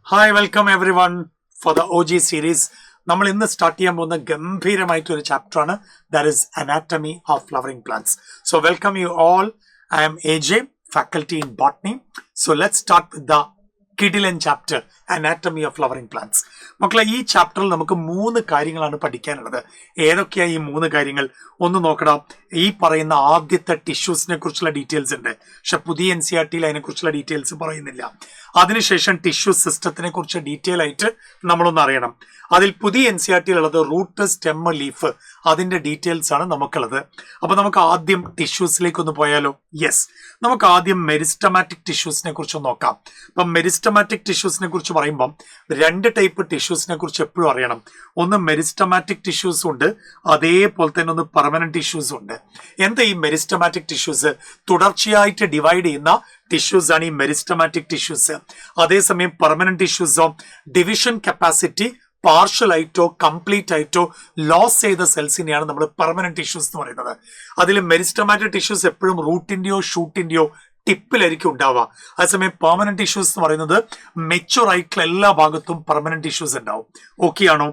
Hi welcome every one for the OG series. നമ്മൾ ഇന്ന് start ചെയ്യാൻ പോകുന്ന ഗംഭീരമായിട്ടൊരു ചാപ്റ്ററാണ്, that is anatomy of flowering plants. So welcome you all. I am AJ, faculty in botany. So let's start with the കിഡിലൻ chapter anatomy of flowering plants. മക്കളെ, ഈ ചാപ്റ്ററിൽ നമുക്ക് 3 കാര്യങ്ങളാണ് പഠിക്കാനുള്ളത്. ഏതൊക്കെയാ ഈ 3 കാര്യങ്ങൾ? ഒന്ന് നോക്കണം. ഈ പറയുന്ന ആദ്യത്തെ ടിഷ്യൂസിനെ കുറിച്ചുള്ള ഡീറ്റെയിൽസ് ഉണ്ട്, പക്ഷെ പുതിയ NCERT അതിനെ കുറിച്ചുള്ള ഡീറ്റെയിൽസ് പറയുന്നില്ല. അതിനുശേഷം ടിഷ്യൂ സിസ്റ്റത്തിനെ കുറിച്ച് ഡീറ്റെയിൽ ആയിട്ട് നമ്മളൊന്ന് അറിയണം. അതിൽ പുതിയ NCERT ഉള്ളത് റൂട്ട്, സ്റ്റെം, ലീഫ്, അതിന്റെ ഡീറ്റെയിൽസ് ആണ് നമുക്കുള്ളത്. അപ്പൊ നമുക്ക് ആദ്യം ടിഷ്യൂസിലേക്ക് ഒന്ന് പോയാലോ? യെസ്, നമുക്ക് ആദ്യം മെരിസ്റ്റമാറ്റിക് ടിഷ്യൂസിനെ കുറിച്ച് നോക്കാം. അപ്പം മെരിസ്റ്റമാറ്റിക് ടിഷ്യൂസിനെ കുറിച്ച് പറയുമ്പം 2 ടൈപ്പ് ടിഷ്യൂസിനെ കുറിച്ച് എപ്പോഴും അറിയണം. ഒന്ന് മെരിസ്റ്റമാറ്റിക് ടിഷ്യൂസ് ഉണ്ട്, അതേപോലെ തന്നെ ഒന്ന് പെർമനന്റ് ടിഷ്യൂസ് ഉണ്ട്. എന്താ ഈ മെരിസ്റ്റമാറ്റിക് ടിഷ്യൂസ്? തുടർച്ചയായിട്ട് ഡിവൈഡ് ചെയ്യുന്ന ടിഷ്യൂസ് ആണ് ഈ മെരിസ്റ്റമാറ്റിക് ടിഷ്യൂസ്. അതേസമയം പെർമനന്റ് ടിഷ്യൂസോ ഡിവിഷൻ കപ്പാസിറ്റി പാർഷ്യൽ ആയിട്ടോ കംപ്ലീറ്റ് ആയിട്ടോ ലോസ് ചെയ്ത സെൽസിനെയാണ് നമ്മൾ പെർമനന്റ് ടിഷ്യൂസ് എന്ന് പറയുന്നത്. അതിൽ മെരിസ്റ്റമാറ്റിക് ടിഷ്യൂസ് എപ്പോഴും റൂട്ടിന്റെയോ ഷൂട്ടിന്റെയോ ടിപ്പിലായിരിക്കും ഉണ്ടാവുക. അതേസമയം പെർമനന്റ് ടിഷ്യൂസ് എന്ന് പറയുന്നത് മെച്ചുവർ ആയിട്ടുള്ള എല്ലാ ഭാഗത്തും പെർമനന്റ് ടിഷ്യൂസ് ഉണ്ടാവും. ഓക്കെ ആണോ?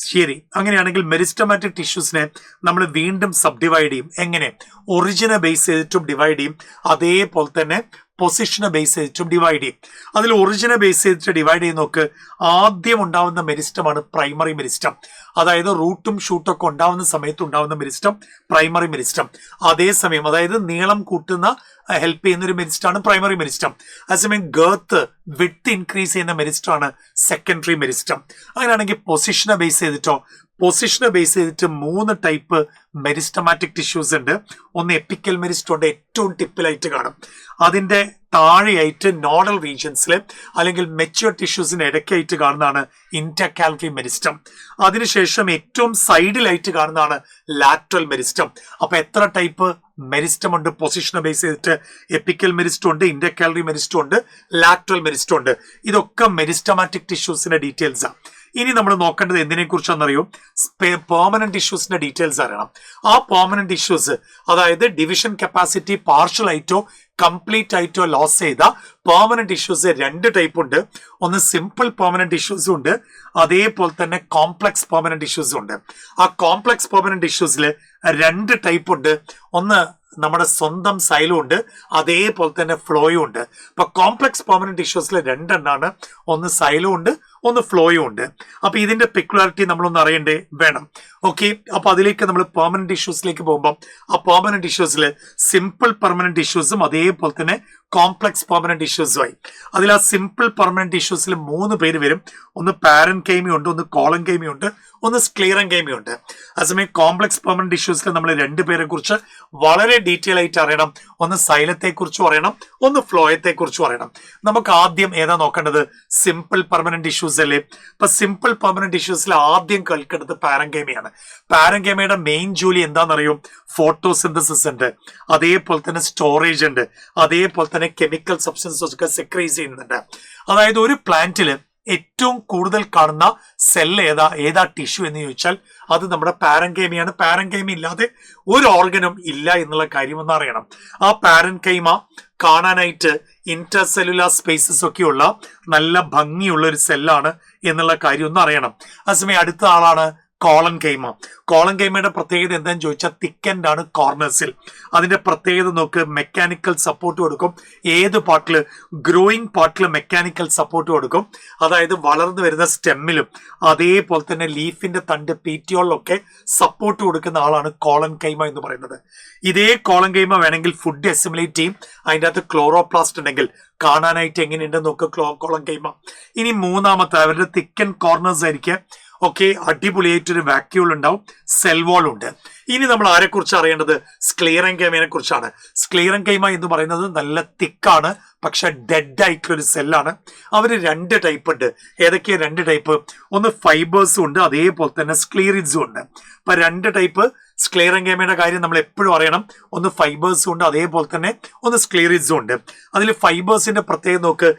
ശരി. അങ്ങനെയാണെങ്കിൽ മെരിസ്റ്റമാറ്റിക് ടിഷ്യൂസിനെ നമ്മൾ വീണ്ടും സബ് ഡിവൈഡ് ചെയ്യും. എങ്ങനെ? ഒറിജിനെ ബേസ് ചെയ്തിട്ടും ഡിവൈഡ് ചെയ്യും, അതേപോലെ തന്നെ പൊസിഷനെ ബേസ് ചെയ്തിട്ടും ഡിവൈഡ് ചെയ്യും. അതിൽ ഒറിജിനെ ബേസ് ചെയ്തിട്ട് ഡിവൈഡ് ചെയ്ത് നോക്ക്. ആദ്യം ഉണ്ടാവുന്ന മെരിസ്റ്റമാണ് പ്രൈമറി മെരിസ്റ്റം. അതായത് റൂട്ടും ഷൂട്ടും ഒക്കെ ഉണ്ടാവുന്ന സമയത്ത് ഉണ്ടാവുന്ന മെരിസ്റ്റം പ്രൈമറി മെരിസ്റ്റം. അതേസമയം അതായത് നീളം കൂട്ടുന്ന ഹെൽപ്പ് ചെയ്യുന്ന ഒരു മെരിസ്റ്റാണ് പ്രൈമറി മെരിസ്റ്റം. അതേസമയം ഗേർത്ത്, വിഡ്ത്ത് ഇൻക്രീസ് ചെയ്യുന്ന മെരിസ്റ്റാണ് സെക്കൻഡറി മെരിസ്റ്റം. അങ്ങനെയാണെങ്കിൽ പൊസിഷനെ ബേസ് ചെയ്തിട്ടോ? പൊസിഷനെ ബേസ് ചെയ്തിട്ട് 3 ടൈപ്പ് മെരിസ്റ്റമാറ്റിക് ടിഷ്യൂസ് ഉണ്ട്. ഒന്ന് എപ്പിക്കൽ മെരിസ്റ്റം ഉണ്ട്, ഏറ്റവും ടിപ്പിലായിട്ട് കാണും. അതിന്റെ താഴെയായിട്ട് നോഡൽ റീജിയൻസിൽ അല്ലെങ്കിൽ മെച്യൂർ ടിഷ്യൂസിന് ഇടയ്ക്കായിട്ട് കാണുന്നതാണ് ഇന്റർകാലറി മെരിസ്റ്റം. അതിനുശേഷം ഏറ്റവും സൈഡിലായിട്ട് കാണുന്നതാണ് ലാറ്ററൽ മെരിസ്റ്റം. അപ്പൊ എത്ര ടൈപ്പ് മെരിസ്റ്റം ഉണ്ട്? പൊസിഷനെ ബേസ് ചെയ്തിട്ട് എപ്പിക്കൽ മെരിസ്റ്റം ഉണ്ട്, ഇന്റർകാലറി മെരിസ്റ്റം ഉണ്ട്, ലാറ്ററൽ മെരിസ്റ്റം ഉണ്ട്. ഇതൊക്കെ മെരിസ്റ്റമാറ്റിക് ടിഷ്യൂസിന്റെ ഡീറ്റെയിൽസ് ആണ്. ഇനി നമ്മൾ നോക്കേണ്ടത് എന്തിനെ കുറിച്ചാണെന്നറിയോ? പെർമനന്റ് ടിഷ്യൂസിന്റെ ഡീറ്റെയിൽസ് അറിയണം. ആ പെർമനന്റ് ടിഷ്യൂസ്, അതായത് ഡിവിഷൻ കപ്പാസിറ്റി പാർഷ്യൽ ആയിട്ടോ കംപ്ലീറ്റ് ആയിട്ടോ ലോസ് ചെയ്ത പെർമനന്റ് ടിഷ്യൂസ് 2 ടൈപ്പ് ഉണ്ട്. ഒന്ന് സിമ്പിൾ പെർമനന്റ് ടിഷ്യൂസും ഉണ്ട്, അതേപോലെ തന്നെ കോംപ്ലക്സ് പെർമനന്റ് ടിഷ്യൂസും ഉണ്ട്. ആ കോംപ്ലക്സ് പെർമനന്റ് ടിഷ്യൂസിൽ 2 ടൈപ്പ് ഉണ്ട്. ഒന്ന് നമ്മുടെ സ്വന്തം സൈലും ഉണ്ട്, അതേപോലെ തന്നെ ഫ്ലോയും ഉണ്ട്. അപ്പൊ കോംപ്ലക്സ് പെർമനന്റ് ടിഷ്യൂസിൽ 2 എണ്ണാണ്. ഒന്ന് സൈലും ഉണ്ട്, ഒന്ന് ഫ്ലോയും ഉണ്ട്. അപ്പൊ ഇതിന്റെ പെക്യുലാരിറ്റി നമ്മളൊന്ന് അറിയണ്ടേ? വേണം. ഓക്കെ, അപ്പൊ അതിലേക്ക് നമ്മൾ പെർമനന്റ് ടിഷ്യൂസിലേക്ക് പോകുമ്പോൾ ആ പെർമനന്റ് ടിഷ്യൂസിൽ സിമ്പിൾ പെർമനന്റ് ടിഷ്യൂസും അതേപോലെ തന്നെ കോംപ്ലക്സ് പെർമനന്റ് ടിഷ്യൂസുമായി. അതിൽ ആ സിമ്പിൾ പെർമനന്റ് ടിഷ്യൂസിൽ 3 പേര് വരും. ഒന്ന് പാരൻകൈമി ഉണ്ട്, ഒന്ന് കോളൻകൈമി ഉണ്ട്, ഒന്ന് സ്ക്ലീറൻകൈമി ഉണ്ട്. അതേസമയം കോംപ്ലക്സ് പെർമനന്റ് ടിഷ്യൂസിൽ നമ്മൾ 2 പേരെ കുറിച്ച് വളരെ ഡീറ്റെയിൽ ആയിട്ട് അറിയണം. ഒന്ന് സൈലത്തെ കുറിച്ചും അറിയണം, ഒന്ന് ഫ്ലോയത്തെ കുറിച്ചും അറിയണം. നമുക്ക് ആദ്യം ഏതാ നോക്കേണ്ടത്? സിമ്പിൾ പെർമനന്റ് ടിഷ്യൂസ് അല്ലേ? ഇപ്പൊ സിമ്പിൾ പെർമനന്റ് ടിഷ്യൂസിൽ ആദ്യം കേൾക്കേണ്ടത് പാരൻകൈമിയാണ്. പാരൻകൈമയുടെ മെയിൻ ജോലി എന്താണെന്നറിയോ? ഫോട്ടോസിന്തസിസ് ഉണ്ട്, അതേപോലെ തന്നെ സ്റ്റോറേജ് ഉണ്ട്, അതേപോലെ തന്നെ കെമിക്കൽ സബ്സ്റ്റൻസസ് ഒക്കെ സെക്രീസ് ചെയ്യുന്നുണ്ട്. അതായത് ഒരു പ്ലാന്റിൽ ഏറ്റവും കൂടുതൽ കാണുന്ന സെൽ ഏതാ ടിഷ്യൂ എന്ന് ചോദിച്ചാൽ അത് നമ്മുടെ പാരൻകൈമയാണ്. പാരൻകൈമ ഇല്ലാതെ ഒരു ഓർഗനും ഇല്ല എന്നുള്ള കാര്യം ഒന്ന് അറിയണം. ആ പാരൻകൈമ കാണാനായിട്ട് ഇന്റർസെല്ലുലാർ സ്പേസസ് ഒക്കെയുള്ള നല്ല ഭംഗിയുള്ള ഒരു സെല്ലാണ് എന്നുള്ള കാര്യം ഒന്ന് അറിയണം. അതേസമയം അടുത്ത ആളാണ് കോളൻകൈമ. കോളൻകൈമയുടെ പ്രത്യേകത എന്താണെന്ന് ചോദിച്ചാൽ തിക്കൻഡ് ആണ് കോർണേഴ്സിൽ. അതിന്റെ പ്രത്യേകത നോക്ക്, മെക്കാനിക്കൽ സപ്പോർട്ട് കൊടുക്കും. ഏത് പാർട്ടില്? ഗ്രോയിങ് പാർട്ടില് മെക്കാനിക്കൽ സപ്പോർട്ട് കൊടുക്കും. അതായത് വളർന്നു വരുന്ന സ്റ്റെമ്മിലും അതേപോലെ തന്നെ ലീഫിന്റെ തണ്ട് പീറ്റിയോളിലൊക്കെ സപ്പോർട്ട് കൊടുക്കുന്ന ആളാണ് കോളൻകൈമ എന്ന് പറയുന്നത്. ഇതേ കോളൻകൈമ വേണമെങ്കിൽ ഫുഡ് അസിമിലേറ്റ് ചെയ്യും. അതിൻ്റെ അകത്ത് ക്ലോറോപ്ലാസ്റ്റ് ഉണ്ടെങ്കിൽ കാണാനായിട്ട് എങ്ങനെയുണ്ടെന്ന് നോക്ക് കോളൻകൈമ. ഇനി മൂന്നാമത്തെ അവരുടെ തിക്കൻ കോർണേഴ്സ് ആയിരിക്കും. ഓക്കെ, അടിപൊളിയായിട്ടൊരു വാക്യൂൾ ഉണ്ടാവും, സെൽ വാൾ ഉണ്ട്. ഇനി നമ്മൾ ആരെ കുറിച്ച് അറിയേണ്ടത്? സ്ക്ലീറൻകൈമയെ കുറിച്ചാണ്. സ്ക്ലീറൻകൈമ എന്ന് പറയുന്നത് നല്ല തിക്കാണ്, പക്ഷെ ഡെഡ് ആയിട്ടുള്ള ഒരു സെല്ലാണ്. അവര് 2 ടൈപ്പ് ഉണ്ട്. ഏതൊക്കെയാ 2 ടൈപ്പ്? ഒന്ന് ഫൈബേഴ്സും ഉണ്ട്, അതേപോലെ തന്നെ സ്ക്ലീറിഡ്സും ഉണ്ട്. അപ്പൊ 2 ടൈപ്പ് സ്ക്ലീറൻകൈമയുടെ കാര്യം നമ്മൾ എപ്പോഴും അറിയണം. ഒന്ന് ഫൈബേഴ്സും ഉണ്ട്, അതേപോലെ തന്നെ ഒന്ന് സ്ക്ലീറിഡ്സും ഉണ്ട്. അതിൽ ഫൈബേഴ്സിന്റെ പ്രത്യേകത നോക്ക്,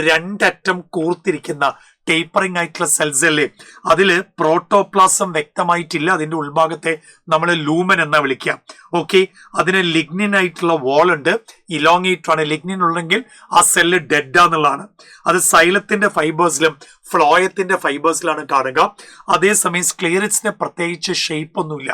2 അറ്റം കൂർത്തിരിക്കുന്ന ടേപ്പറിംഗ് ആയിട്ടുള്ള സെൽസ് അല്ലേ, അതില് പ്രോട്ടോപ്ലാസം വ്യക്തമായിട്ടില്ല, അതിന്റെ ഉൾഭാഗത്തെ നമ്മൾ ലൂമൻ എന്നാ വിളിക്കുക. ഓക്കെ, അതിന് ലിഗ്നിൻ ആയിട്ടുള്ള വാൾ ഉണ്ട്, ഇലോങ്ങേറ്റ് ആണ്. ലിഗ്നിൻ ഉണ്ടെങ്കിൽ ആ സെല്ല് ഡെഡ് ആന്നുള്ളതാണ്. അത് സൈലത്തിന്റെ ഫൈബേഴ്സിലും ഫ്ലോയത്തിന്റെ ഫൈബേഴ്സിലാണ് കാണുക. അതേസമയം സ്ക്ലേറിഡ്സിന് പ്രത്യേകിച്ച് ഷേപ്പ് ഒന്നുമില്ല,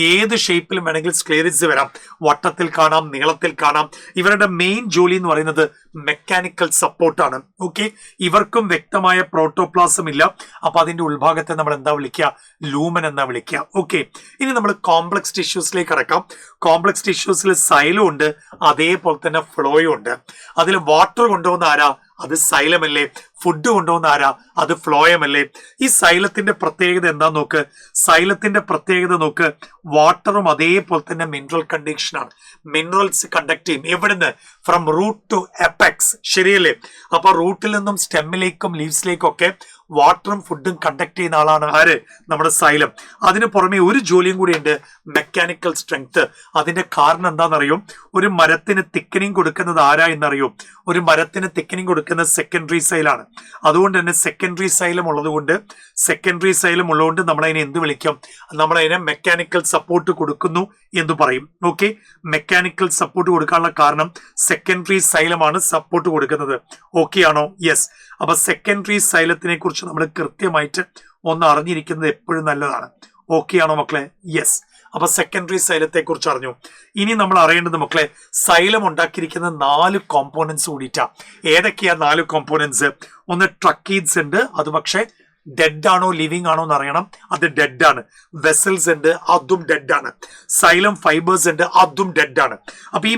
ഏത് ഷേപ്പിലും വേണമെങ്കിൽ സ്ക്ലേറിഡ്സ് വരാം, വട്ടത്തിൽ കാണാം, നീളത്തിൽ കാണാം. ഇവരുടെ മെയിൻ ജോലി എന്ന് പറയുന്നത് മെക്കാനിക്കൽ സപ്പോർട്ടാണ്. ഓക്കെ, ഇവർക്കും വ്യക്തമായ പ്രോട്ടോപ്ലാസം ഇല്ല. അപ്പൊ അതിന്റെ ഉൾഭാഗത്തെ നമ്മൾ എന്താ വിളിക്കുക? ലൂമൻ എന്നാ വിളിക്കുക. ഓക്കെ, ഇനി നമ്മൾ കോംപ്ലക്സ് ടിഷ്യൂസിലേക്ക് കടക്കാം. കോംപ്ലക്സ് ടിഷ്യൂസിൽ സൈലും ഉണ്ട്, അതേപോലെ തന്നെ ഫ്ലോയും ഉണ്ട്. അതിൽ വാട്ടർ കൊണ്ടുപോകുന്ന ആരാ? അത് സൈലമല്ലേ. ഫുഡ് കൊണ്ടുപോകുന്ന ആരാ? അത് ഫ്ലോയമല്ലേ. ഈ സൈലത്തിന്റെ പ്രത്യേകത എന്താ നോക്ക്. സൈലത്തിന്റെ പ്രത്യേകത നോക്ക്, വാട്ടറും അതേപോലെ തന്നെ മിനറൽ കണ്ടീഷനാണ്. മിനറൽസ് കണ്ടക്ട് ചെയ്യും. എവിടുന്ന്? ഫ്രം റൂട്ട് ടു എപെക്സ്, ശരിയല്ലേ? അപ്പൊ റൂട്ടിൽ നിന്നും സ്റ്റെമ്മിലേക്കും ലീവ്സിലേക്കും ഒക്കെ വാട്ടറും ഫുഡും കണ്ടക്ട് ചെയ്യുന്ന ആളാണ് ആര്? നമ്മുടെ സൈലം. അതിന് പുറമെ ഒരു ജോലിയും കൂടി ഉണ്ട്, മെക്കാനിക്കൽ സ്ട്രെങ്ത്. അതിന്റെ കാരണം എന്താണെന്നറിയും? ഒരു മരത്തിന് തിക്കനിങ് കൊടുക്കുന്നത് ആരാ എന്നറിയും? ഒരു മരത്തിന് തിക്കനിങ് കൊടുക്കുന്നത് സെക്കൻഡറി സൈലാണ്. അതുകൊണ്ട് തന്നെ സെക്കൻഡറി സൈലം ഉള്ളതുകൊണ്ട് നമ്മളതിനെ എന്ത് വിളിക്കും? നമ്മളതിനെ മെക്കാനിക്കൽ സപ്പോർട്ട് കൊടുക്കുന്നു എന്ന് പറയും. ഓക്കെ, മെക്കാനിക്കൽ സപ്പോർട്ട് കൊടുക്കാനുള്ള കാരണം സെക്കൻഡറി സൈലമാണ് സപ്പോർട്ട് കൊടുക്കുന്നത്. ഓക്കെ ആണോ? യെസ്. അപ്പൊ സെക്കൻഡറി സൈലത്തിനെ കുറിച്ച് നമ്മൾ കൃത്യമായിട്ട് ഒന്ന് അറിഞ്ഞിരിക്കുന്നത് എപ്പോഴും നല്ലതാണ്. ഓക്കെ ആണോ മക്കളെ? യെസ്. അപ്പൊ സെക്കൻഡറി സൈലത്തെ കുറിച്ച് അറിഞ്ഞു. ഇനി നമ്മൾ അറിയേണ്ടത് മക്കളെ, സൈലം ഉണ്ടാക്കിയിരിക്കുന്ന 4 കോമ്പോണൻസ് കൂടിയിട്ടാ. ഏതൊക്കെയാ 4 കോമ്പോണൻസ്? ഒന്ന് ട്രക്കീഡ്സ് ഉണ്ട്, അത് പക്ഷെ ഡെഡ് ആണോ ലിവിങ് ആണോ എന്ന് അറിയണം. അത് ഡെഡ് ആണ്. വെസൽസ് ഉണ്ട്, അതും ഡെഡ് ആണ്. സൈലം ഫൈബേഴ്സ് ഉണ്ട്, അതും ഡെഡ് ആണ്. അപ്പൊ ഈ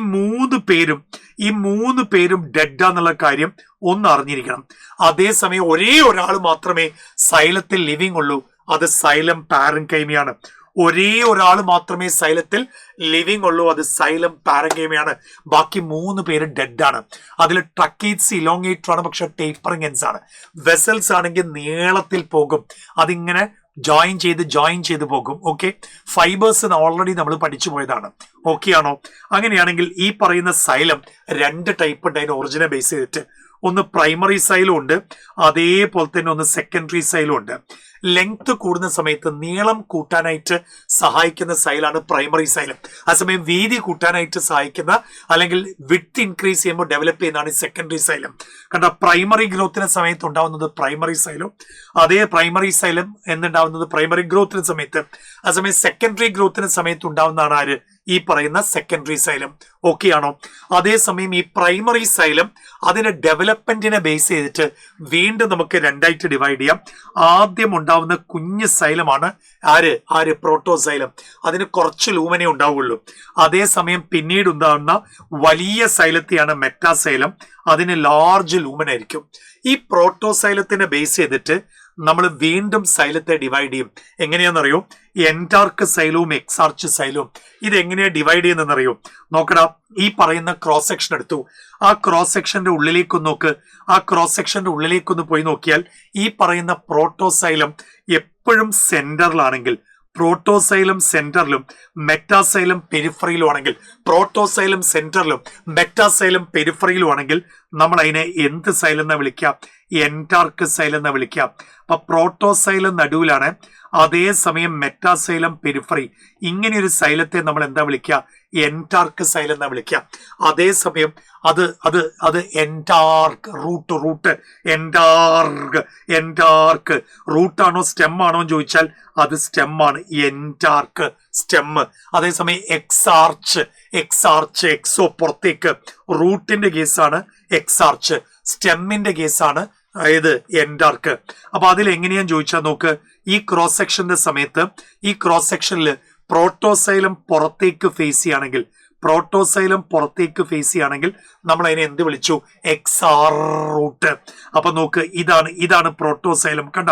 മൂന്ന് പേരും ഡെഡ് ആന്നുള്ള കാര്യം ഒന്ന് അറിഞ്ഞിരിക്കണം. അതേസമയം ഒരേ ഒരാൾ മാത്രമേ സൈലത്തിൽ ലിവിങ് ഉള്ളൂ, അത് സൈലം പാരൻകൈമിയാണ്. ഒരേ ഒരാൾ മാത്രമേ സൈലത്തിൽ ലിവിങ് ഉള്ളൂ, അത് സൈലം പാരൻകൈമിയാണ്. ബാക്കി 3 പേര് ഡെഡ് ആണ്. അതിൽ ട്രക്കീഡ്സ് ഇലോങ്ങേറ്റർ ആണ്, പക്ഷെ ടേപ്പറിംഗ് എൻസ് ആണ്. വെസൽസ് ആണെങ്കിൽ നീളത്തിൽ പോകും, അതിങ്ങനെ ജോയിൻ ചെയ്ത് പോകും. ഓക്കെ, ഫൈബേഴ്സ് ഓൾറെഡി നമ്മൾ പഠിച്ചു പോയതാണ്. ഓക്കെ ആണോ? അങ്ങനെയാണെങ്കിൽ ഈ പറയുന്ന സൈലം 2 ടൈപ്പ് ഉണ്ട് അതിന് ഒറിജിനെ ബേസ് ചെയ്തിട്ട്. ഒന്ന് പ്രൈമറി സൈലും ഉണ്ട്, അതേപോലെ തന്നെ ഒന്ന് സെക്കൻഡറി സൈലും ഉണ്ട്. ലെങ്ത് കൂടുന്ന സമയത്ത് നീളം കൂട്ടാനായിട്ട് സഹായിക്കുന്ന സൈലാണ് പ്രൈമറി സൈലം. അതേസമയം വീതി കൂട്ടാനായിട്ട് സഹായിക്കുന്ന അല്ലെങ്കിൽ വിഡ്ത്ത് ഇൻക്രീസ് ചെയ്യുമ്പോൾ ഡെവലപ്പ് ചെയ്യുന്നതാണ് സെക്കൻഡറി സൈലം. കണ്ട, പ്രൈമറി ഗ്രോത്തിന് സമയത്ത് ഉണ്ടാവുന്നത് പ്രൈമറി സൈലം, അതേ പ്രൈമറി സൈലം എന്നുണ്ടാവുന്നത് പ്രൈമറി ഗ്രോത്തിന് സമയത്ത്. അതേസമയം സെക്കൻഡറി ഗ്രോത്തിന് സമയത്ത് ഉണ്ടാവുന്നതാണ് ആര്? ഈ പറയുന്ന സെക്കൻഡറി സൈലം. ഓക്കെ ആണോ? അതേസമയം ഈ പ്രൈമറി സൈലം അതിന്റെ ഡെവലപ്മെന്റിനെ ബേസ് ചെയ്തിട്ട് വീണ്ടും നമുക്ക് 2ആയിട്ട് ഡിവൈഡ് ചെയ്യാം. ആദ്യം ഉണ്ടാവുന്ന കുഞ്ഞ് സൈലമാണ് ആര്? പ്രോട്ടോസൈലം. അതിന് കുറച്ച് ലൂമനെ ഉണ്ടാവുള്ളൂ. അതേസമയം പിന്നീട് ഉണ്ടാകുന്ന വലിയ സൈലത്തെയാണ് മെറ്റാസൈലം, അതിന് ലാർജ് ലൂമൻ ആയിരിക്കും. ഈ പ്രോട്ടോസൈലത്തിനെ ബേസ് ചെയ്തിട്ട് നമ്മൾ വീണ്ടും സൈലത്തെ ഡിവൈഡ് ചെയ്യും. എങ്ങനെയാണെന്നറിയോ? എൻറ്റാർക്ക് സൈലവും എക്സാർച്ച് സൈലവും. ഇത് എങ്ങനെയാ ഡിവൈഡ് ചെയ്യുന്നതെന്നറിയോ? നോക്കടാ, ഈ പറയുന്ന ക്രോസ് സെക്ഷൻ എടുത്തു, ആ ക്രോസ് സെക്ഷന്റെ ഉള്ളിലേക്കൊന്ന് നോക്ക്. ആ ക്രോസ് സെക്ഷന്റെ ഉള്ളിലേക്കൊന്ന് പോയി നോക്കിയാൽ ഈ പറയുന്ന പ്രോട്ടോസൈലം എപ്പോഴും സെന്ററിലാണെങ്കിൽ, പ്രോട്ടോസൈലം സെന്ററിലും മെറ്റാസൈലം പെരിഫറിയിലും ആണെങ്കിൽ, പ്രോട്ടോസൈലം സെന്ററിലും മെറ്റാസൈലം പെരിഫറിയിലും ആണെങ്കിൽ നമ്മൾ അതിനെ എന്ത് സൈലം എന്നാ വിളിക്കാം? എൻറ്റാർക്ക് സൈലം എന്നാ വിളിക്കാം. അപ്പൊ പ്രോട്ടോസൈലം നടുവിലാണ്, അതേസമയം മെറ്റാസൈലം പെരിഫറി. ഇങ്ങനെയൊരു സൈലത്തെ നമ്മൾ എന്താ വിളിക്കുക? എൻറ്റാർക്ക് സൈലം എന്നാ വിളിക്കുക. അതേസമയം അത് എൻറ്റാർക്ക് റൂട്ട് എൻറ്റാർക്ക് റൂട്ടാണോ സ്റ്റെം ആണോ എന്ന് ചോദിച്ചാൽ അത് സ്റ്റെം ആണ്, എൻറ്റാർക്ക് സ്റ്റെം. അതേസമയം എക്സോ പുറത്തേക്ക്, റൂട്ടിന്റെ കേസാണ് എക്സാർച്ച്, സ്റ്റെമ്മിന്റെ കേസാണ് അതായത് എൻറ്റാർക്ക്. അപ്പൊ അതിൽ എങ്ങനെയാന്ന് ചോദിച്ചാൽ നോക്ക്, ഈ ക്രോസ് സെക്ഷന്റെ സമയത്ത് ഈ ക്രോസ് സെക്ഷനിൽ പ്രോട്ടോസൈലം പുറത്തേക്ക് ഫേസ് ചെയ്യുകയാണെങ്കിൽ നമ്മൾ അതിനെ എന്ത് വിളിച്ചു? XR root. അപ്പൊ നോക്ക്, ഇതാണ് പ്രോട്ടോസൈലം. കണ്ട,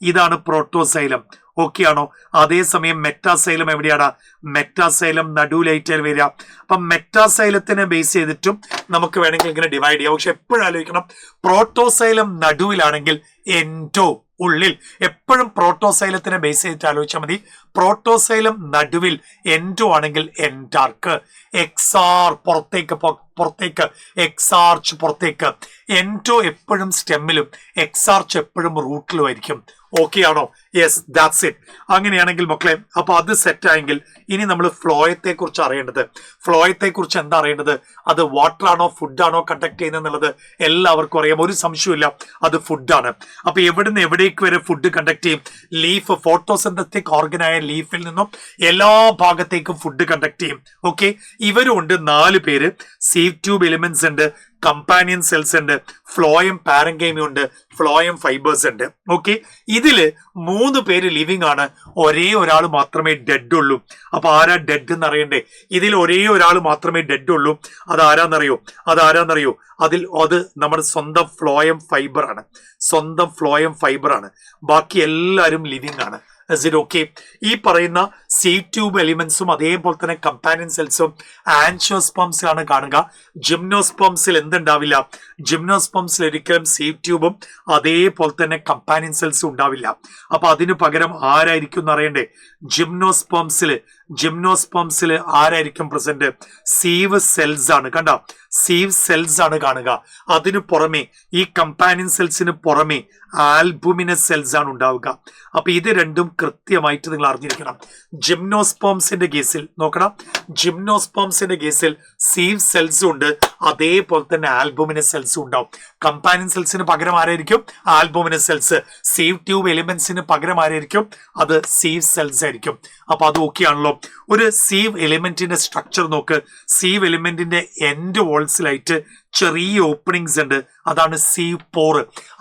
ഇതാണ് പ്രോട്ടോസൈലം. ഓക്കെ ആണോ? അതേസമയം മെറ്റാസൈലം എവിടെയാണ്? മെറ്റാസൈലം നടുവിലായിട്ട് വരിക. അപ്പൊ മെറ്റാസൈലത്തിനെ ബേസ് ചെയ്തിട്ടും നമുക്ക് വേണമെങ്കിൽ ഇങ്ങനെ ഡിവൈഡ് ചെയ്യാം. പക്ഷെ എപ്പോഴും ആലോചിക്കണം, പ്രോട്ടോസൈലം നടുവിലാണെങ്കിൽ എൻഡോ ഉള്ളിൽ. എപ്പോഴും പ്രോട്ടോസൈലത്തിനെ ബേസ് ചെയ്തിട്ട് ആലോചിച്ചാൽ മതി. പ്രോട്ടോസൈലം നടുവിൽ, എൻഡോ ആണെങ്കിൽ എൻറ്റാർക്ക്, എക്സാർ പുറത്തേക്ക് പുറത്തേക്ക്, എക്സാർച്ച് പുറത്തേക്ക്, എൻഡോ എപ്പോഴും സ്റ്റെമ്മിലും എക്സാർച്ച് എപ്പോഴും റൂട്ടിലും ആയിരിക്കും. ഓക്കെ ആണോ? Yes, that's it. അങ്ങനെയാണെങ്കിൽ മക്കളെ, അപ്പൊ അത് സെറ്റ് ആയെങ്കിൽ ഇനി നമ്മൾ ഫ്ലോയത്തെ കുറിച്ച് അറിയേണ്ടത്. ഫ്ലോയത്തെ കുറിച്ച് എന്താ അറിയേണ്ടത്? അത് വാട്ടർ ആണോ ഫുഡാണോ കണ്ടക്ട് ചെയ്യുന്നത് എന്നുള്ളത് എല്ലാവർക്കും അറിയാം, ഒരു സംശയമില്ല, അത് ഫുഡാണ്. അപ്പൊ എവിടുന്ന് എവിടേക്ക് വരെ ഫുഡ് കണ്ടക്ട് ചെയ്യും? ലീഫ്, ഫോട്ടോസിന്തറ്റിക് ഓർഗനായ ലീഫിൽ നിന്നും എല്ലാ ഭാഗത്തേക്കും ഫുഡ് കണ്ടക്ട് ചെയ്യും. ഓക്കെ, ഇവരുണ്ട് 4 പേര്. സീവ് ട്യൂബ് എലിമെന്റ്സ് ഉണ്ട്, കമ്പാനിയൻ സെൽസ് ഉണ്ട്, ഫ്ലോയം പാരങ്കൈമി ഉണ്ട്, ഫ്ലോയം ഫൈബേഴ്സ് ഉണ്ട്. ഓക്കെ, ഇതില് 3 പേര് ലിവിങ് ആണ്, ഒരേ ഒരാൾ മാത്രമേ ഡെഡ് ഉള്ളൂ. അപ്പൊ ആരാ ഡെഡ് എന്ന് അറിയണ്ടേ? ഇതിൽ ഒരേ ഒരാൾ മാത്രമേ ഡെഡ് ഉള്ളൂ. അതാരാന്നറിയോ? അത് നമ്മുടെ സ്വന്തം ഫ്ലോയം ഫൈബർ ആണ്. സ്വന്തം ഫ്ലോയം ഫൈബർ ആണ്. ബാക്കി എല്ലാവരും ലിവിങ് ആണ്. ഓക്കെ, ഈ പറയുന്ന സീഡ് ട്യൂബ് എലിമെന്റ്സും അതേപോലെ തന്നെ കമ്പാനിയൻ സെൽസും ആൻജിയോസ്പേംസിലാണ് കാണുക. ജിംനോസ്പേംസിൽ എന്തുണ്ടാവില്ല? ജിംനോസ്പേംസിൽ ഒരിക്കലും സീഡ് ട്യൂബും അതേപോലെ തന്നെ കമ്പാനിയൻ സെൽസും ഉണ്ടാവില്ല. അപ്പൊ അതിനു പകരം ആരായിരിക്കും എന്ന് അറിയണ്ടേ? ജിംനോസ്പേംസിൽ ആരായിരിക്കും പ്രസന്റ്? സീവ് സെൽസ് ആണ്. കണ്ട, സീവ് സെൽസ് ആണ് കാണുക. അതിനു പുറമെ ഈ കമ്പാനിയൻ സെൽസിന് പുറമെ ആൽബുമിനസ് സെൽസ് ആണ് ഉണ്ടാവുക. അപ്പൊ ഇത് രണ്ടും കൃത്യമായിട്ട് നിങ്ങൾ അറിഞ്ഞിരിക്കണം. ജിംനോസ്പേംസിന്റെ കേസിൽ നോക്കണം, ജിംനോസ്പേംസിന്റെ കേസിൽ സീവ് സെൽസും ഉണ്ട്, അതേപോലെ തന്നെ ആൽബുമിനസ് സെൽസും ഉണ്ടാവും. കമ്പാനിയൻ സെൽസിന് പകരം ആരായിരിക്കും? Albuminous cells. സീവ് ട്യൂബ് എലിമെന്റ്സിന് പകരം ആരായിരിക്കും? അത് സീവ് സെൽസ് ആയിരിക്കും. അപ്പൊ അത് ഓക്കെ ആണല്ലോ. ഒരു സീവ് എലിമെന്റിന്റെ സ്ട്രക്ചർ നോക്ക്. സീവ് എലിമെന്റിന്റെ എൻഡ് വോൾസിലായിട്ട് ചെറിയ ഓപ്പണിങ്സ് ഉണ്ട്, അതാണ് സീവ് പോർ.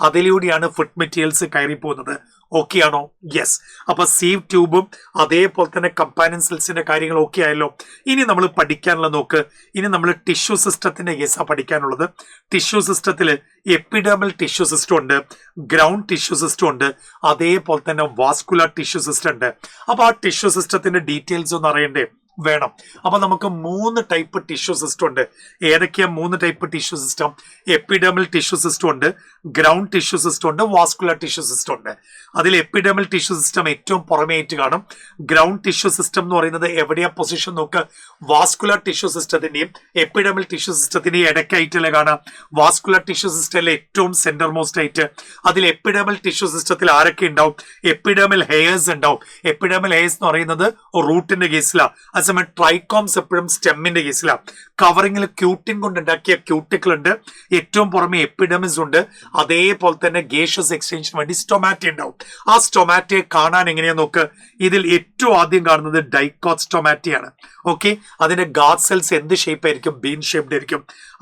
അതിലൂടെയാണ് ഫുഡ് മെറ്റീരിയൽസ് കയറി പോകുന്നത്. ഓക്കെ ആണോ? യെസ്. അപ്പൊ സീവ് ട്യൂബും അതേപോലെ തന്നെ കമ്പാനിയൻ സെൽസിന്റെ കാര്യങ്ങൾ ഓക്കെ ആയല്ലോ. ഇനി നമ്മൾ പഠിക്കാനുള്ള നോക്ക്. ഇനി നമ്മൾ ടിഷ്യൂ സിസ്റ്റത്തിന്റെ കേസാണ് പഠിക്കാനുള്ളത്. ടിഷ്യൂ സിസ്റ്റത്തിൽ എപ്പിഡെർമൽ ടിഷ്യൂ സിസ്റ്റം ഉണ്ട്, ഗ്രൗണ്ട് ടിഷ്യൂ സിസ്റ്റം ഉണ്ട്, അതേപോലെ തന്നെ വാസ്കുലർ ടിഷ്യൂ സിസ്റ്റം ഉണ്ട്. അപ്പൊ ആ ടിഷ്യൂ സിസ്റ്റത്തിന്റെ ഡീറ്റെയിൽസ് ഒന്ന് അറിയണ്ടേ? വേണം. അപ്പൊ നമുക്ക് 3 ടൈപ്പ് ടിഷ്യൂ സിസ്റ്റം ഉണ്ട്. ഏതൊക്കെയാ 3 type tissue system? Epidermal tissue system ഉണ്ട്, ഗ്രൗണ്ട് ടിഷ്യൂ സിസ്റ്റം ഉണ്ട്, വാസ്കുലർ ടിഷ്യൂ സിസ്റ്റം ഉണ്ട്. അതിൽ എപ്പിഡെർമൽ ടിഷ്യൂ സിസ്റ്റം ഏറ്റവും പുറമേയായിട്ട് കാണും. ഗ്രൗണ്ട് ടിഷ്യൂ സിസ്റ്റം എന്ന് പറയുന്നത് എവിടെയാ പൊസിഷൻ നോക്ക്? വാസ്കുലർ ടിഷ്യൂ സിസ്റ്റത്തിന്റെയും എപ്പിഡെർമൽ ടിഷ്യൂ സിസ്റ്റത്തിന്റെയും ഇടയ്ക്കായിട്ടല്ലേ കാണാം. വാസ്കുലർ ടിഷ്യൂ സിസ്റ്റത്തിലെ ഏറ്റവും സെന്റർ മോസ്റ്റ് ആയിട്ട്. അതിൽ എപ്പിഡെർമൽ ടിഷ്യൂ സിസ്റ്റത്തിൽ ആരൊക്കെ ഉണ്ടാവും? എപ്പിഡെർമൽ ഹെയർസ് ഉണ്ടാവും. എപ്പിഡെർമൽ ഹെയർസ് എന്ന് പറയുന്നത് റൂട്ടിന്റെ കേസിലാണ്. അതേസമയം ട്രൈക്കോംസ് എപ്പോഴും സ്റ്റെമ്മിന്റെ കേസിലാണ്. കവറിങ്ങിൽ ക്യൂട്ടിൻ കൊണ്ട് ഉണ്ടാക്കിയ ക്യൂട്ടിക്കിൾ ഉണ്ട്, ഏറ്റവും പുറമെ എപ്പിഡെമിസ് ഉണ്ട്, അതേപോലെ തന്നെ ഗേഷ്യസ് എക്സ്ചേഞ്ചിന് വേണ്ടി സ്റ്റൊമാറ്റ ഉണ്ടാവും. ആ സ്റ്റൊമാറ്റയെ കാണാൻ എങ്ങനെയാ നോക്ക്. ഇതിൽ ഏറ്റവും ആദ്യം കാണുന്നത് ഡൈക്കോട്ട് സ്റ്റൊമാറ്റയാണ്. ഓക്കെ, അതിന്റെ ഗാർഡ് സെൽസ് എന്ത് ഷേപ്പ് ആയിരിക്കും? ബീൻ ഷേപ്ഡ് ആയിരിക്കും.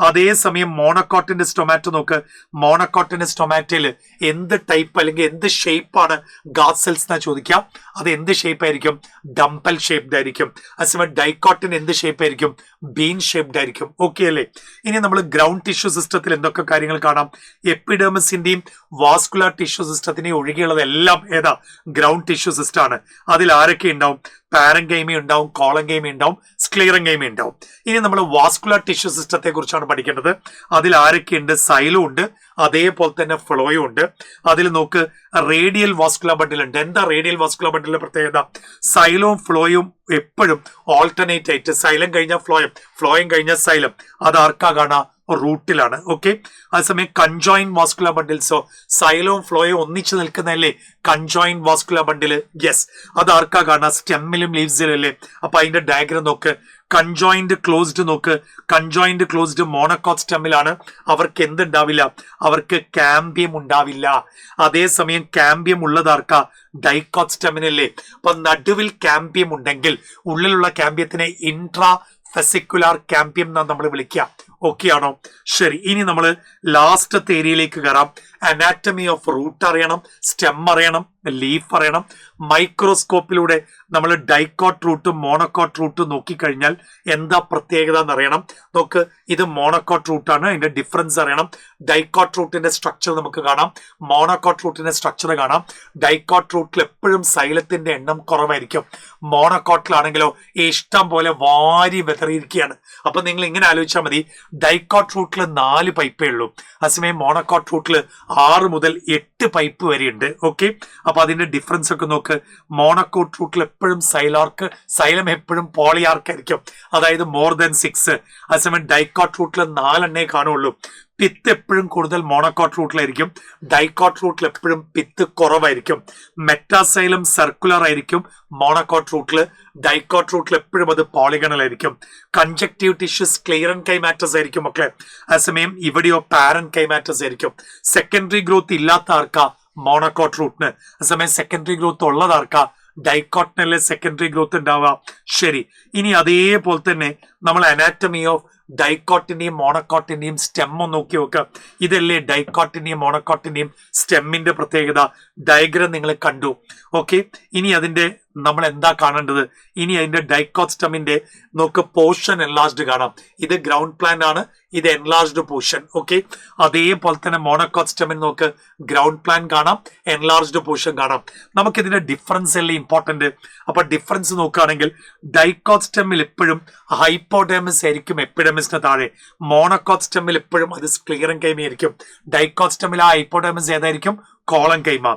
അതേസമയം മോണോക്കോട്ടിന്റെ സ്റ്റൊമാറ്റോ നോക്ക്. മോണോക്കോട്ടിന്റെ സ്റ്റൊമാറ്റയിൽ എന്ത് ടൈപ്പ് അല്ലെങ്കിൽ എന്ത് ഷേപ്പാണ് ഗാർഡ് സെൽസ് എന്നാ ചോദിക്കാം. അത് എന്ത് ഷേപ്പ് ആയിരിക്കും? ഡംബൽ ഷേപ്ഡ് ആയിരിക്കും. അതേസമയം ഡൈക്കോട്ടിന് എന്ത് ഷേപ്പ് ആയിരിക്കും? ബീൻ ഷേപ്ഡ് ആയിരിക്കും. ഓക്കെ അല്ലേ? ഇനി നമ്മൾ ഗ്രൗണ്ട് ടിഷ്യൂ സിസ്റ്റത്തിൽ എന്തൊക്കെ കാര്യങ്ങൾ കാണാം? എപ്പിഡെർമിസിന്റെയും വാസ്കുലർ ടിഷ്യൂ സിസ്റ്റത്തിന്റെയും ഒഴികെയുള്ളതെല്ലാം ഏതാ? ഗ്രൗണ്ട് ടിഷ്യൂ സിസ്റ്റം ആണ്. അതിൽ ആരൊക്കെ ഉണ്ടാവും? പാരങ്കൈമി ഉണ്ടാവും, കോളങ്കൈമി ഉണ്ടാവും, സ്ക്ലീറങ്കൈമി ഉണ്ടാവും. ഇനി നമ്മൾ വാസ്കുലർ ടിഷ്യൂ സിസ്റ്റത്തെ കുറിച്ചാണ് പഠിക്കേണ്ടത്. അതിൽ ആരൊക്കെയുണ്ട്? സൈലം ഉണ്ട്, അതേപോലെ തന്നെ ഫ്ലോയും ഉണ്ട്. അതിൽ നോക്ക്, റേഡിയൽ വാസ്കുലർ ബണ്ടിൽ ഉണ്ട്. എന്താ റേഡിയൽ വാസ്കുലർ ബണ്ടിലിന്റെ പ്രത്യേകത? സൈലവും ഫ്ലോയും എപ്പോഴും ഓൾട്ടർനേറ്റ് ആയിട്ട്, സൈലം കഴിഞ്ഞാൽ ഫ്ലോയം, ഫ്ലോയം കഴിഞ്ഞാൽ സൈലം, അത് ആർക്കാ കാണാ? റൂട്ടിലാണ്. ഓക്കെ, അതേസമയം കൺജോയിൻ വാസ്കുലർ ബണ്ടിൽസോ, സൈലവും ഫ്ലോയും ഒന്നിച്ചു നിൽക്കുന്നതല്ലേ കൺജോയിൻ വാസ്കുലർ ബണ്ടിൽ? യെസ്, അത് ആർക്കാ കാണാ? സ്റ്റെമ്മിലും ലീവ്സിലും അല്ലേ? അപ്പൊ അതിന്റെ ഡയഗ്രം നോക്ക്. കൺജോയിന്റ് ക്ലോസ്ഡ് നോക്ക്. കൺജോയിന്റ് ക്ലോസ്ഡ് മോണോക്കോട്ട് സ്റ്റെമ്മിലാണ്. അവർക്ക് എന്തുണ്ടാവില്ല? അവർക്ക് കാമ്പിയം ഉണ്ടാവില്ല. അതേസമയം കാമ്പിയം ഉള്ളതാർക്കാ? ഡൈക്കോട്ട് സ്റ്റെമ്മിനല്ലേ? അപ്പൊ നടുവിൽ കാമ്പിയം ഉണ്ടെങ്കിൽ ഉള്ളിലുള്ള കാമ്പിയത്തിനെ ഇൻട്രാ ഫെസിക്കുലാർ കാമ്പിയം എന്നാണ് നമ്മൾ വിളിക്കുക. ഓക്കെ ആണോ? ശരി, ഇനി നമ്മൾ ലാസ്റ്റത്തെ ഏരിയയിലേക്ക് കയറാം. അനാറ്റമി ഓഫ് റൂട്ട് അറിയണം, സ്റ്റെം അറിയണം, ലീഫ് അറിയണം. മൈക്രോസ്കോപ്പിലൂടെ നമ്മൾ ഡൈക്കോട്ട് റൂട്ടും മോണോക്കോട്ട് റൂട്ടും നോക്കിക്കഴിഞ്ഞാൽ എന്താ പ്രത്യേകത എന്നറിയണം. നോക്ക്, ഇത് മോണോക്കോട്ട് റൂട്ടാണ്, അതിന്റെ ഡിഫറൻസ് അറിയണം. ഡൈക്കോട്ട് റൂട്ടിന്റെ സ്ട്രക്ചർ നമുക്ക് കാണാം, മോണോക്കോട്ട് റൂട്ടിന്റെ സ്ട്രക്ചർ കാണാം. ഡൈക്കോട്ട് റൂട്ടിൽ എപ്പോഴും സൈലത്തിന്റെ എണ്ണം കുറവായിരിക്കും. മോണോക്കോട്ടിലാണെങ്കിലോ ഇഷ്ടം പോലെ വാരി വെതറിയിരിക്കുകയാണ്. അപ്പൊ നിങ്ങൾ ഇങ്ങനെ ആലോചിച്ചാൽ മതി, ഡൈക്കോട്ട് റൂട്ടിൽ 4 പൈപ്പേ ഉള്ളൂ. അതേസമയം മോണോക്കോട്ട് റൂട്ടിൽ 6 മുതൽ 8 8 പൈപ്പ് വരെയുണ്ട്. ഓക്കെ, അപ്പൊ അതിന്റെ ഡിഫറൻസ് ഒക്കെ നോക്ക്. മോണോകോട്ട് റൂട്ടിൽ എപ്പോഴും സൈലം എപ്പോഴും പോളിയാർക്ക് ആയിരിക്കും, അതായത് മോർ ദാൻ 6. അതേസമയം ഡൈക്കോട്ട് റൂട്ടിൽ 4 എണ്ണേ കാണുള്ളൂ. പിത്ത് എപ്പോഴും കൂടുതൽ മോണോകോട്ട് റൂട്ടിലായിരിക്കും, ഡൈക്കോട്ട് റൂട്ടിൽ എപ്പോഴും പിത്ത് കുറവായിരിക്കും. മെറ്റാസൈലം സർക്കുലർ ആയിരിക്കും മോണോകോട്ട് റൂട്ടിൽ, ഡൈക്കോട്ട് റൂട്ടിൽ എപ്പോഴും അത് പോളിഗണൽ ആയിരിക്കും. കൺജക്റ്റീവ് ടിഷ്യൂസ് ക്ലിയറൻ കൈമാറ്റസ് ആയിരിക്കും മക്കളെ. അതേസമയം ഇവിടെയോ പാരൻ കൈമാറ്റസ് ആയിരിക്കും. സെക്കൻഡറി ഗ്രോത്ത് ഇല്ലാത്ത ആർക്കാ? മോണോകോട്ട് റൂട്ടിന്. അതേസമയം സെക്കൻഡറി ഗ്രോത്ത് ഉള്ളതാർക്കാ? ഡൈക്കോട്ടിനല്ലേ സെക്കൻഡറി ഗ്രോത്ത് ഉണ്ടാവുക. ശരി, ഇനി അതേപോലെ തന്നെ നമ്മൾ അനാറ്റമി ഓഫ് ഡൈക്കോട്ടിന്റെയും മോണോകോട്ടിന്റെയും സ്റ്റെം ഒന്ന് നോക്കി നോക്കുക. ഇതല്ലേ ഡൈക്കോട്ടിന്റെയും മോണോകോട്ടിന്റെയും സ്റ്റെമ്മിന്റെ പ്രത്യേകത. ഡയഗ്രം നിങ്ങൾ കണ്ടു. ഓക്കെ, ഇനി അതിന്റെ നമ്മൾ എന്താ കാണേണ്ടത്? ഇനി അതിന്റെ ഡൈക്കോട്ട് സ്റ്റെമ്മിന്റെ നോക്ക് പോർഷൻ എൻലാർജ്ഡ് കാണാം. ഇത് ഗ്രൗണ്ട് പ്ലാൻ ആണ്, ഇത് എൻലാർജ്ഡ് പോർഷൻ. ഓക്കെ, അതേപോലെ തന്നെ മോണോകോട്ട് സ്റ്റെമ്മിൽ നോക്ക് ഗ്രൗണ്ട് പ്ലാൻ കാണാം, എൻലാർജ്ഡ് പോർഷൻ കാണാം. നമുക്ക് ഇതിന്റെ ഡിഫറൻസ് അല്ലേ ഇമ്പോർട്ടന്റ്. അപ്പൊ ഡിഫറൻസ് നോക്കുകയാണെങ്കിൽ ഡൈക്കോട്ട് സ്റ്റെമ്മിൽ എപ്പോഴും ഹൈപ്പോഡെർമിസ് ആയിരിക്കും എപ്പിഡെർമിസിന് താഴെ. മോണോകോട്ട് സ്റ്റെമ്മിൽ എപ്പോഴും അത് സ്ക്ലിയറൻ കൈമ ആയിരിക്കും. ഡൈക്കോട്ട് സ്റ്റെമ്മിൽ ആ ഹൈപ്പോഡെർമിസ് ഏതായിരിക്കും? Collenchyma.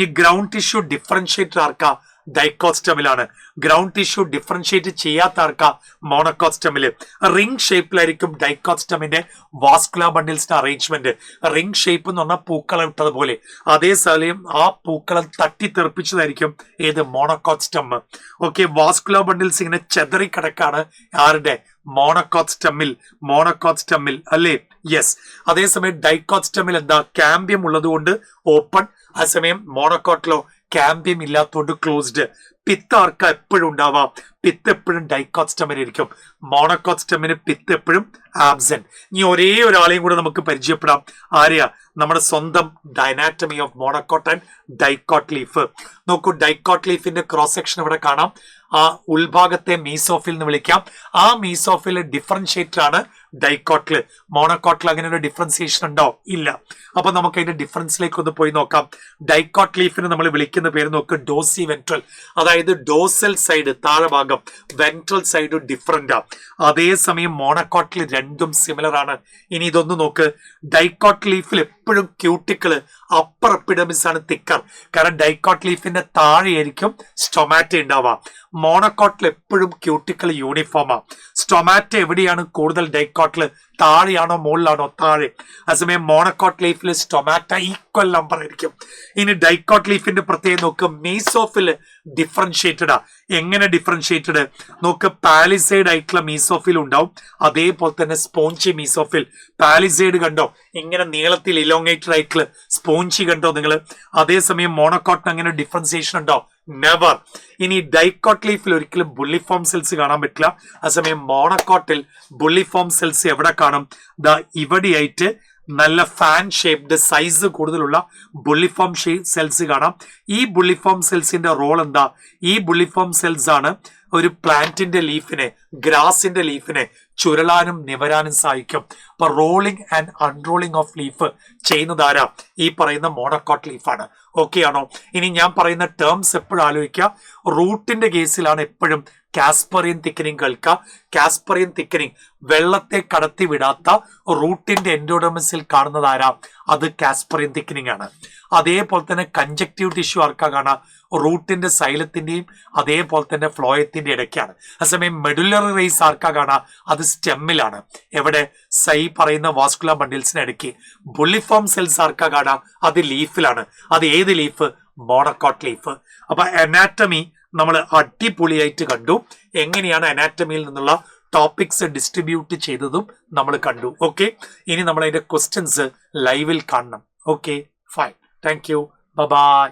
ഈ ഗ്രൗണ്ട് ടിഷ്യൂ ഡിഫറൻഷിയേറ്റർ ആർക്കാ? ഡൈക്കോട്ട് സ്റ്റെമ്മിലാണ്. ഗ്രൗണ്ട് ടിഷ്യൂ ഡിഫറൻഷിയേറ്റ് ചെയ്യാത്ത ആർക്കാ? മോണോകോട്ട് സ്റ്റെമ്മില്. റിംഗ് ഷേപ്പിലായിരിക്കും ഡൈക്കോട്ട് സ്റ്റെമ്മിന്റെ വാസ്കുലർ ബണ്ടിൽസിന്റെ അറേഞ്ച്മെന്റ്. റിംഗ് ഷേപ്പ് എന്ന് പറഞ്ഞാൽ പൂക്കളം ഇട്ടതുപോലെ, അതേസമയം ആ പൂക്കളം തട്ടിത്തെറിപ്പിച്ചതായിരിക്കും ഏത്? Monocot stem. Okay, vascular bundles ഇങ്ങനെ ചെതറിക്കിടക്കാണ് ആരുടെ? മോണോകോട്ട് സ്റ്റെമ്മിൽ അല്ലേ? യെസ്. അതേസമയം ഡൈക്കോട്ട് സ്റ്റെമ്മിൽ എന്താ? കാമ്പിയം ഉള്ളത് കൊണ്ട് ഓപ്പൺ, അതേസമയം മോണോകോട്ടിലോ കാമ്പിയം ഇല്ലാത്തതുകൊണ്ട് ക്ലോസ്ഡ്. പിത്ത് ആർക്കാ എപ്പോഴും ഉണ്ടാവാം? പിത്ത് എപ്പോഴും ഡൈക്കോട്ട് സ്റ്റെമ്മിനായിരിക്കും. മോണോകോട്ട് സ്റ്റെമ്മിന് പിത്ത് എപ്പോഴും ആബ്സെന്റ്. ഇനി ഒരേ ഒരാളെയും കൂടെ നമുക്ക് പരിചയപ്പെടാം. ആരെയാ? നമ്മുടെ സ്വന്തം anatomy of monocot and dicot leaf. നോക്കൂ, ഡൈക്കോട്ട് ലീഫിന്റെ ക്രോസ് സെക്ഷൻ ഇവിടെ കാണാം. ആ ഉൾഭാഗത്തെ മീസോഫിൽ എന്ന് വിളിക്കാം. ആ മീസോഫിൽ ഡിഫറൻഷിയേറ്റർ ആണ് ഡൈക്കോട്ടില്. മോണോകോട്ടിൽ അങ്ങനെ ഒരു ഡിഫറൻസിയേഷൻ ഉണ്ടോ? ഇല്ല. അപ്പൊ നമുക്ക് അതിന്റെ ഡിഫറൻസിലേക്ക് ഒന്ന് പോയി നോക്കാം. ഡൈക്കോട്ട് ലീഫിന് നമ്മൾ വിളിക്കുന്ന പേര് നോക്ക് ഡോസി വെൻട്രൽ, അതായത് ഡോസൽ സൈഡ് താഴെ ഭാഗം, വെൻട്രൽ സൈഡ് ഡിഫറന്റ് ആ. അതേസമയം മോണോകോട്ടിൽ രണ്ടും സിമിലർ ആണ്. ഇനി ഇതൊന്ന് നോക്ക്. ഡൈക്കോട്ട് ലീഫിൽ എപ്പോഴും ക്യൂട്ടിക്കിള് അപ്പർ എപ്പിഡെർമിസ് ആണ് തിക്കർ, കാരണം ഡൈക്കോട്ട് ലീഫിന്റെ താഴെയായിരിക്കും സ്റ്റൊമാറ്റ ഉണ്ടാവുക. മോണോകോട്ടിൽ എപ്പോഴും ക്യൂട്ടിക്കിൾ യൂണിഫോമാ. സ്റ്റൊമാറ്റ എവിടെയാണ് കൂടുതൽ? ഡൈക്കോട്ടിൽ താഴെയാണോ മുകളിലാണോ? താഴെ. അതേസമയം മോണോകോട്ട് ലീഫിൽ സ്റ്റൊമാറ്റ ഈക്വൽ നമ്പർ ആയിരിക്കും. ഇനി ഡൈക്കോട്ട് ലീഫിന്റെ പ്രത്യേകം നോക്ക്, മീസോഫിൽ ഡിഫറൻഷിയേറ്റഡാ. എങ്ങനെ ഡിഫറൻഷിയേറ്റഡ് നോക്ക്? പാലിസൈഡ് ആയിട്ടുള്ള മീസോഫിൽ ഉണ്ടാവും, അതേപോലെ തന്നെ സ്പോഞ്ചി മീസോഫിൽ. പാലിസൈഡ് കണ്ടോ? ഇങ്ങനെ നീളത്തിൽ ഇലോങ്ങേറ്റഡ് ആയിട്ടുള്ള സ്പോഞ്ചി കണ്ടോ നിങ്ങൾ? അതേസമയം മോണോകോട്ടിന് അങ്ങനെ ഡിഫറൻസിയേഷൻ ഉണ്ടോ? നെവർ. ഇനി ഡൈക്കോട്ട് ലീഫിൽ ഒരിക്കലും ബുള്ളിഫോം സെൽസ് കാണാൻ പറ്റില്ല. അതേസമയം മോണോകോട്ടിൽ ബുള്ളിഫോം സെൽസ് എവിടെ കാണും? ദാ ഇവിടെയായിട്ട് നല്ല ഫാൻ ഷേപ്ഡ് സൈസ് കൂടുതലുള്ള ബുള്ളിഫോം സെൽസ് കാണാം. ഈ ബുള്ളിഫോം സെൽസിന്റെ റോൾ എന്താ? ഈ ബുള്ളിഫോം സെൽസ് ആണ് ഒരു പ്ലാന്റിന്റെ ലീഫിനെ, ഗ്രാസിന്റെ ലീഫിനെ ചുരുളാനും നിവരാനും സഹായിക്കും. അപ്പൊ rolling and unrolling of leaf ചെയ്യുന്നത് ആരാ? ഈ പറയുന്ന മോണോകോട്ട് ലീഫാണ്. ഓക്കെ ആണോ? ഇനി ഞാൻ പറയുന്ന ടേംസ് എപ്പോഴും ആലോചിക്കുക. റൂട്ടിന്റെ കേസിലാണ് എപ്പോഴും കാസ്പറിയൻ തിക്കനിങ് കേൾക്കുക. കാസ്പറിയൻ തിക്കനിങ് വെള്ളത്തെ കടത്തി വിടാത്ത റൂട്ടിന്റെ എൻഡോഡെർമിസിൽ കാണുന്നത് ആരാ? അത് കാസ്പറിയൻ തിക്കനിങ് ആണ്. അതേപോലെ തന്നെ കൺജക്റ്റീവ് ടിഷ്യൂ ആർക്കാ കാണാം? റൂട്ടിന്റെ സൈലത്തിന്റെയും അതേപോലെ തന്നെ ഫ്ലോയത്തിന്റെ ഇടയ്ക്കാണ്. അതേസമയം മെഡുലറി റേസ് ആർക്കാ കാണാം? അത് സ്റ്റെമ്മിലാണ്. എവിടെ? പറയുന്ന വാസ്കുലർ ബണ്ടിൽസിന് ഇടയ്ക്ക്. ബുള്ളിഫോം സെൽസ് ആർക്കാ കാണാം? അത് ലീഫിലാണ്. അത് ഏത് ലീഫ്? Monocot leaf. അപ്പൊ അനാറ്റമി നമ്മൾ അടിപൊളിയായിട്ട് കണ്ടു. എങ്ങനെയാണ് അനാറ്റമിയിൽ നിന്നുള്ള ടോപ്പിക്സ് ഡിസ്ട്രിബ്യൂട്ട് ചെയ്തതും നമ്മൾ കണ്ടു. ഓക്കെ, ഇനി നമ്മൾ അതിന്റെ ക്വസ്റ്റ്യൻസ് ലൈവിൽ കാണണം. Okay, fine. Thank you. By.